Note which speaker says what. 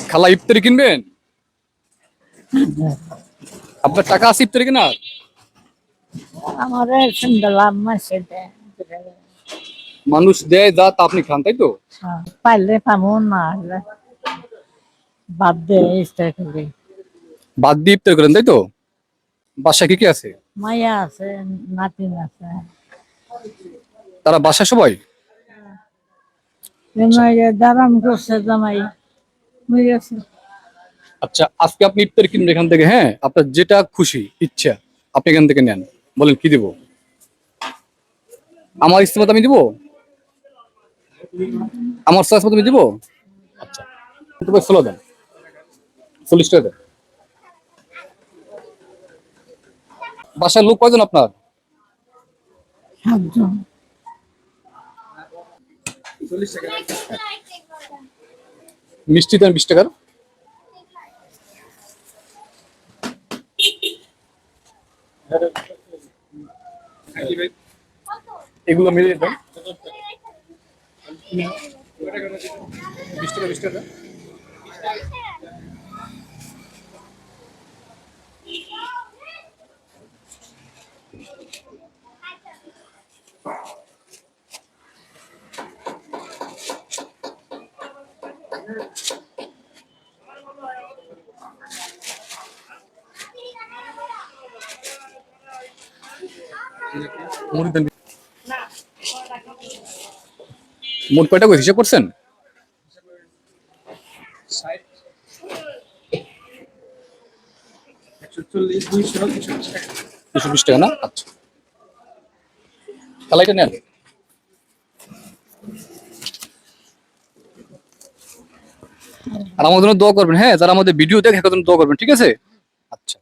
Speaker 1: খালা ইফতারি কিনবেন? আপনার টাকা আছে ইফতারি কেনার?
Speaker 2: আমার সিন্দালাম মাসে দেয়।
Speaker 1: মানুষ দেয় যা তা আপনি খান, তাই তো?
Speaker 2: পাইলে পাবো না হলে বাদ দে ইচ্ছা করি।
Speaker 1: বাদ দিয়ে ইফতার করেন, তাই তো? বাসায় কি কি আছে?
Speaker 2: মাইয়া আছে, নাতিন আছে।
Speaker 1: তারা বাসায় সবাই?
Speaker 2: দারাম করছে জামাই বুঝেছে।
Speaker 1: আচ্ছা, আজকে আপনি ইফতারি কিনবেন এখান থেকে, হ্যাঁ? আপনার যেটা খুশি ইচ্ছা আপনি এখান থেকে নেন। বলেন কি দিব? আমার ইচ্ছে মতো আমি দিব, আমার চয়েস মতো আমি দিব। আচ্ছা, তুমি ষোলো দেন, 40 টাকা দেন। বাসায় লোক কয়জন আপনার?
Speaker 2: 7 জন।
Speaker 1: মিষ্টি দেন 20 টাকার। এগুলো মিলিয়ে দেন। 20 টাকা 20 টাকা দেন। মুড়ি দেন। মোট কয়টা করে হিসাব করছেন? 220 টাকা না? আচ্ছা, তাহলে এটা নেন। আর আমাদের জন্য দোয়া করবেন, হ্যাঁ? যারা আমাদের ভিডিও দেখে তাদের জন্য দোয়া করবেন, ঠিক আছে? আচ্ছা।